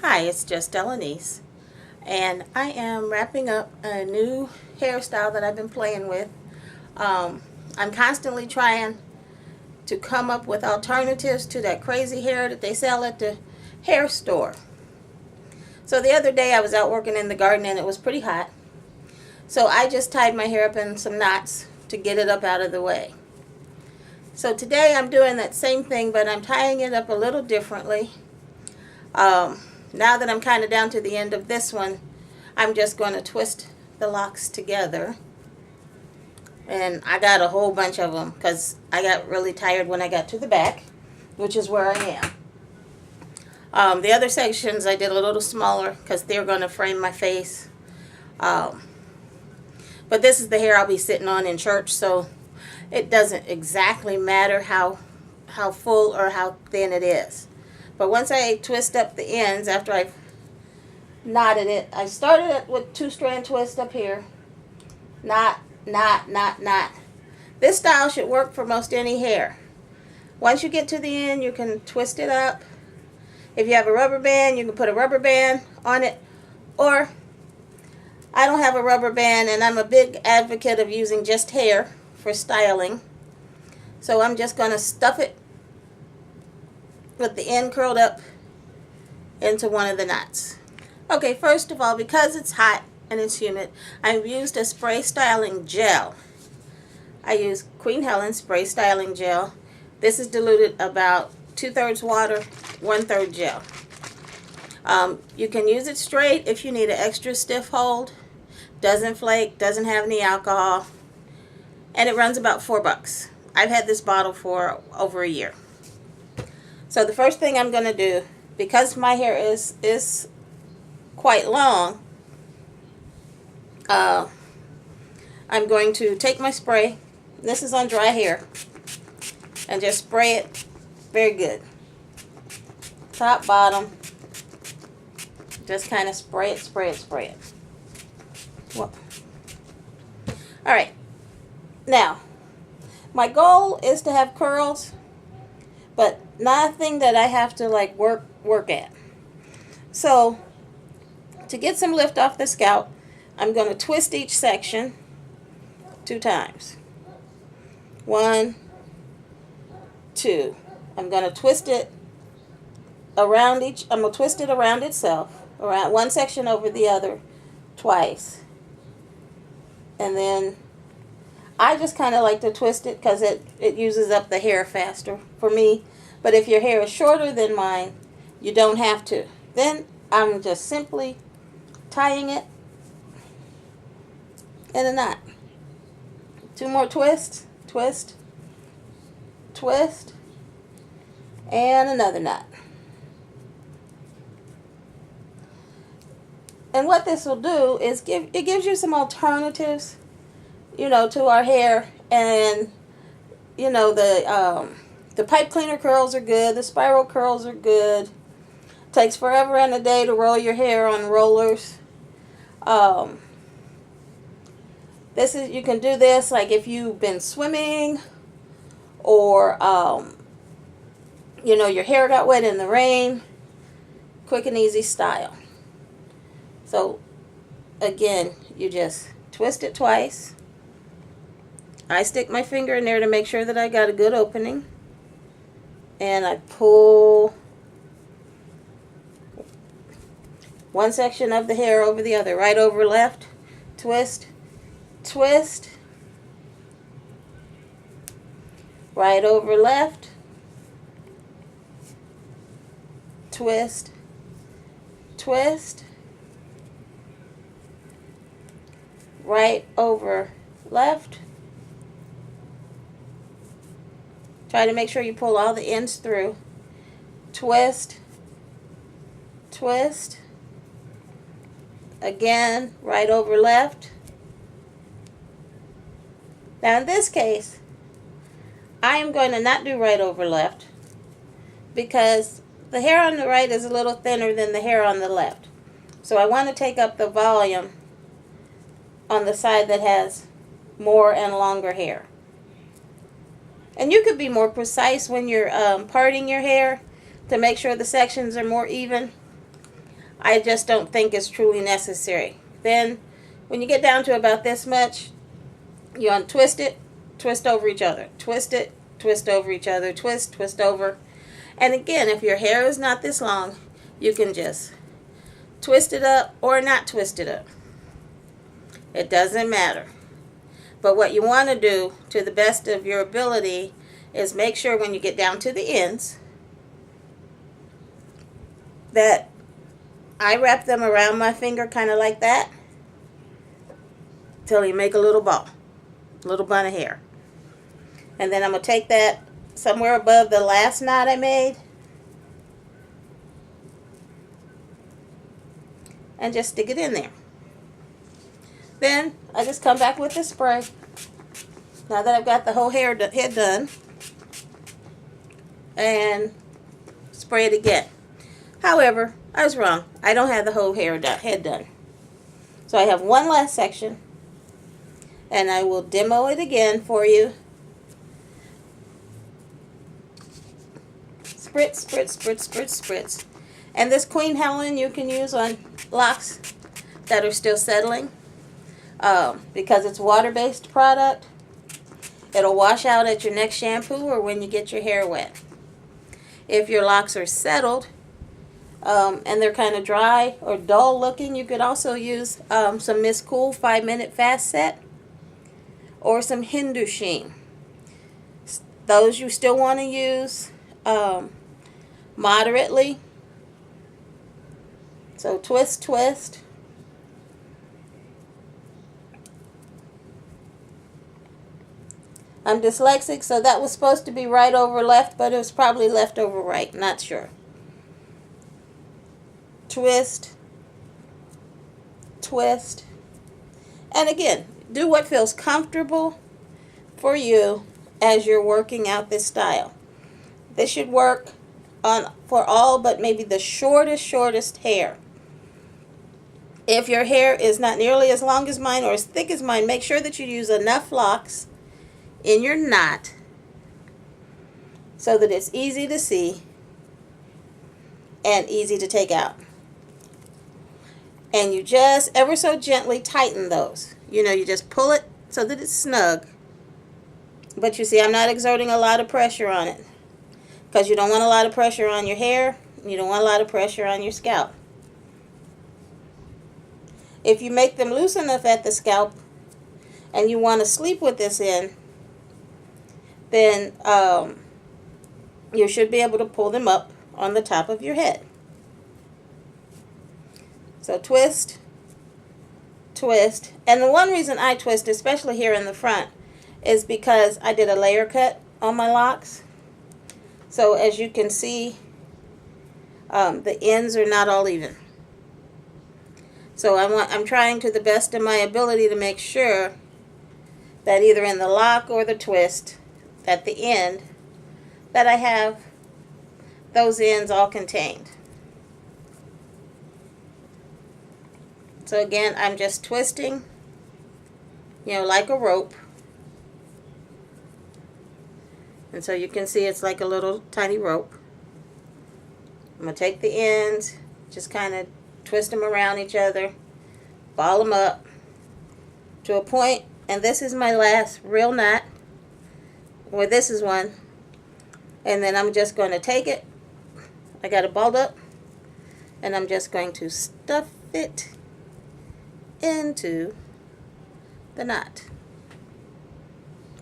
Hi, it's just Delanice, and I am wrapping up a new hairstyle that I've been playing with. I'm constantly trying to come up with alternatives to that crazy hair that they sell at the hair store. So the other day I was out working in the garden and it was pretty hot. So I just tied my hair up in some knots to get it up out of the way. So today I'm doing that same thing, but I'm tying it up a little differently. Now that I'm kind of down to the end of this one, I'm just going to twist the locks together. And I got a whole bunch of them because I got really tired when I got to the back, which is where I am. The other sections I did a little smaller because they're going to frame my face. But this is the hair I'll be sitting on in church, so it doesn't exactly matter how full or how thin it is. But once I twist up the ends, after I've knotted it, I started it with 2-strand twist up here. Knot, knot, knot, knot. This style should work for most any hair. Once you get to the end, you can twist it up. If you have a rubber band, you can put a rubber band on it. Or, I don't have a rubber band, and I'm a big advocate of using just hair for styling. So I'm just going to stuff it with the end curled up into one of the knots. Okay, first of all, because it's hot and it's humid, I've used a spray styling gel. I use Queen Helen spray styling gel. This is diluted about 2/3 water, 1/3 gel. You can use it straight if you need an extra stiff hold. Doesn't flake, doesn't have any alcohol, and it runs about $4. I've had this bottle for over a year. So the first thing I'm going to do, because my hair is quite long, I'm going to take my spray, this is on dry hair, and just spray it very good. Top, bottom, just kind of spray it, spray it, spray it. Well, alright, now, my goal is to have curls, but nothing that I have to like work at. So to get some lift off the scalp, I'm going to twist each section 2 times. 1, 2. I'm going to twist it around I'm going to twist it around itself, around one section over the other twice. And then I just kind of like to twist it because it uses up the hair faster for me. But if your hair is shorter than mine, you don't have to. Then I'm just simply tying it in a knot. 2 more twists, twist, twist, and another knot. And what this will do is it gives you some alternatives, to our hair. And the pipe cleaner curls are good. The spiral curls are good. Takes forever and a day to roll your hair on rollers. You can do this like if you've been swimming, or your hair got wet in the rain. Quick and easy style. So again, you just twist it twice. I stick my finger in there to make sure that I got a good opening. And I pull one section of the hair over the other, right over left, twist, twist, right over left, twist, twist, right over left. Try to make sure you pull all the ends through. Twist, twist, again, right over left. Now in this case, I am going to not do right over left because the hair on the right is a little thinner than the hair on the left. So I want to take up the volume on the side that has more and longer hair. And you could be more precise when you're parting your hair to make sure the sections are more even. I just don't think is truly necessary. Then when you get down to about this much, you untwist it, twist over each other, twist it, twist over each other, twist, twist over. And again, if your hair is not this long, you can just twist it up or not twist it up. It doesn't matter. But what you want to do, to the best of your ability, is make sure when you get down to the ends that I wrap them around my finger kind of like that till you make a little ball, a little bun of hair. And then I'm going to take that somewhere above the last knot I made and just stick it in there. Then I just come back with the spray. Now that I've got the whole head done, and spray it again. However, I was wrong. I don't have the whole head done. So I have one last section, and I will demo it again for you. Spritz, spritz, spritz, spritz, spritz. And this Queen Helen you can use on locks that are still settling. Because it's water-based product, it'll wash out at your next shampoo or when you get your hair wet. If your locks are settled and they're kind of dry or dull looking, you could also use some Miss Cool 5-minute fast set or some Hindu Sheen. Those you still want to use moderately. So twist, twist. I'm dyslexic, so that was supposed to be right over left, but it was probably left over right. Not sure. Twist. Twist. And again, do what feels comfortable for you as you're working out this style. This should work for all but maybe the shortest hair. If your hair is not nearly as long as mine or as thick as mine, make sure that you use enough locks in your knot so that it's easy to see and easy to take out. And you just ever so gently tighten those. You know, you just pull it so that it's snug. But you see, I'm not exerting a lot of pressure on it because you don't want a lot of pressure on your hair. You don't want a lot of pressure on your scalp. If you make them loose enough at the scalp and you want to sleep with this in, then you should be able to pull them up on the top of your head. So twist, twist. And the one reason I twist, especially here in the front, is because I did a layer cut on my locks. So as you can see, the ends are not all even. So I'm trying to the best of my ability to make sure that either in the lock or the twist, at the end, that I have those ends all contained. So again, I'm just twisting, you know, like a rope. And so you can see it's like a little tiny rope. I'm going to take the ends, just kind of twist them around each other, ball them up to a point, and this is my last real knot. Well, this is one. And then I'm just going to take it. I got it balled up. And I'm just going to stuff it into the knot.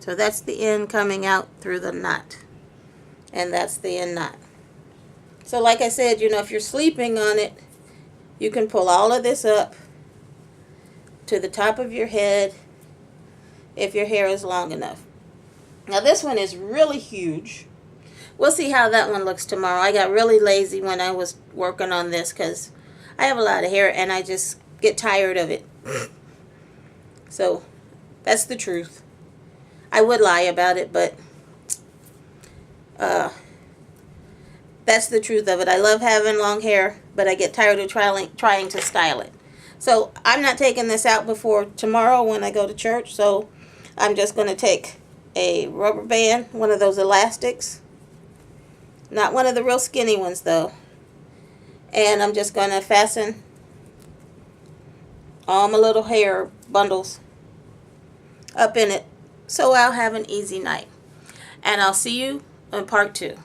So that's the end coming out through the knot. And that's the end knot. So like I said, you know, if you're sleeping on it, you can pull all of this up to the top of your head if your hair is long enough. Now this one is really huge. We'll see how that one looks tomorrow. I got really lazy when I was working on this because I have a lot of hair and I just get tired of it. So that's the truth. I would lie about it, but that's the truth of it. I love having long hair, but I get tired of trying to style it. So I'm not taking this out before tomorrow when I go to church. So I'm just going to take a rubber band, one of those elastics, not one of the real skinny ones though, And I'm just going to fasten all my little hair bundles up in it so I'll have an easy night. And I'll see you in part 2.